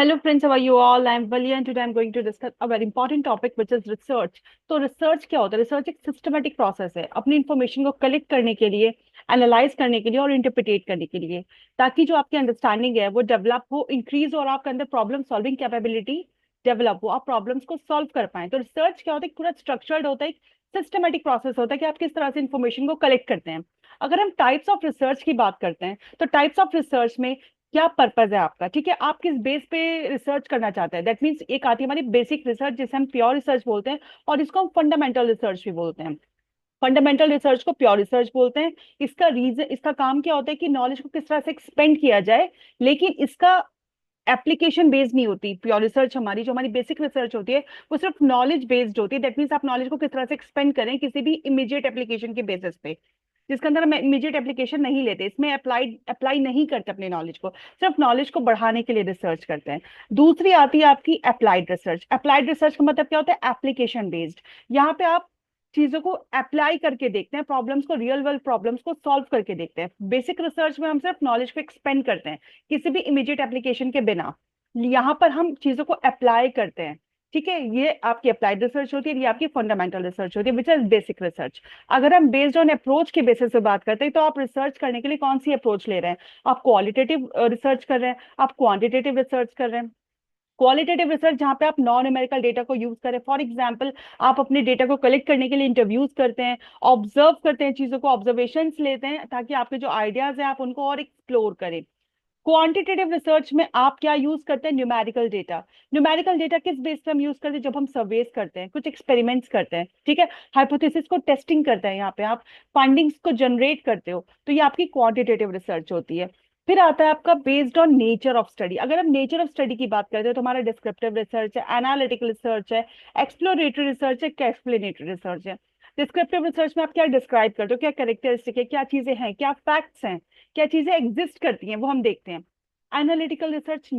Hello friends, how are you all? I'm Valia and today I'm going to discuss a very important topic which is research. तो research क्या होता है? Research एक systematic process है अपनी information को collect करने के लिए, एनालाइज करने के लिए और इंटरप्रिटेट करने के लिए, ताकि जो आपकी अंडरस्टैंडिंग है वो डेवलप हो, इंक्रीज और आपके अंदर प्रॉब्लम सॉल्विंग कैपेबिलिटी डेवलप हो, आप प्रॉब्लम्स को सॉल्व कर पाए। तो रिसर्च क्या होता है? पूरा स्ट्रक्चर्ड होता है, एक सिस्टमेटिक प्रोसेस होता है कि आप किस तरह से इंफॉर्मेशन को कलेक्ट करते हैं। अगर हम टाइप्स ऑफ रिसर्च की बात करते हैं तो टाइप्स ऑफ रिसर्च में क्या पर्पज है आपका, ठीक है, आप किस बेस पे रिसर्च करना चाहते हैं। दैट मीन्स एक आती है हमारी बेसिक रिसर्च जिसे हम प्योर रिसर्च बोलते हैं, और इसको हम फंडामेंटल रिसर्च भी बोलते हैं। फंडामेंटल रिसर्च को प्योर रिसर्च बोलते हैं। इसका रीजन, इसका काम क्या होता है कि नॉलेज को किस तरह से एक्सपेंड किया जाए, लेकिन इसका एप्लीकेशन बेस्ड नहीं होती। प्योर रिसर्च हमारी जो हमारी बेसिक रिसर्च होती है वो सिर्फ नॉलेज बेस्ड होती है। दैट मीन्स आप नॉलेज को किस तरह से एक्सपेंड करें किसी भी इमीडिएट एप्लीकेशन के बेसिस पे, जिसके अंदर हम इमीडिएट एप्लीकेशन नहीं लेते, इसमें अप्लाई नहीं करते अपने नॉलेज को, सिर्फ नॉलेज को बढ़ाने के लिए रिसर्च करते हैं। दूसरी आती है आपकी अप्लाइड रिसर्च। अप्लाइड रिसर्च का मतलब क्या होता है? Application based. यहाँ पे आप चीजों को अप्लाई करके देखते हैं, प्रॉब्लम्स को, रियल वर्ल्ड प्रॉब्लम्स को सॉल्व करके देखते हैं। बेसिक रिसर्च में हम सिर्फ नॉलेज को एक्सपेंड करते हैं किसी भी इमीडिएट एप्लीकेशन के बिना। यहाँ पर हम चीजों को अप्लाई करते हैं। ठीक है, ये आपकी अप्लाइड रिसर्च होती है, ये आपकी फंडामेंटल रिसर्च होती है विच इज बेसिक रिसर्च। अगर हम बेस्ड ऑन अप्रोच के बेसिस पे बात करते हैं तो आप रिसर्च करने के लिए कौन सी अप्रोच ले रहे हैं? आप क्वालिटेटिव रिसर्च कर रहे हैं, आप क्वांटिटेटिव रिसर्च कर रहे हैं। क्वालिटेटिव रिसर्च जहाँ पे आप नॉन न्यूमेरिकल डेटा को यूज करें, फॉर एग्जांपल आप अपने डेटा को कलेक्ट करने के लिए इंटरव्यूज करते हैं, ऑब्जर्व करते हैं, चीजों को ऑब्जर्वेशंस लेते हैं ताकि आपके जो आइडियाज हैं आप उनको और एक्सप्लोर करें। क्वांटिटेटिव रिसर्च में आप क्या यूज करते हैं? Numerical data. न्यूमेरिकल डेटा किस बेस पे हम यूज करते हैं? जब हम सर्वेस करते हैं, कुछ एक्सपेरिमेंट्स करते हैं, ठीक है, हाइपोथेसिस को टेस्टिंग करते हैं, यहाँ पे आप फाइंडिंग्स को जनरेट करते हो, तो ये आपकी क्वांटिटेटिव रिसर्च होती है। फिर आता है आपका based on nature of study. अगर हम नेचर ऑफ स्टडी की बात करते हैं तो हमारा डिस्क्रिप्टिव रिसर्च है, एनालिटिकल रिसर्च है, एक्सप्लोरेटरी रिसर्च है, एक्सप्लेनेटरी रिसर्च है। डिस्क्रिप्टिव रिसर्च में आप क्या डिस्क्राइब करते हो, क्या कैरेक्टरिस्टिक है, क्या चीजें हैं, क्या फैक्ट्स हैं, क्या चीजें एग्जिस्ट करती हैं, वो हम देखते हैं। Analytical research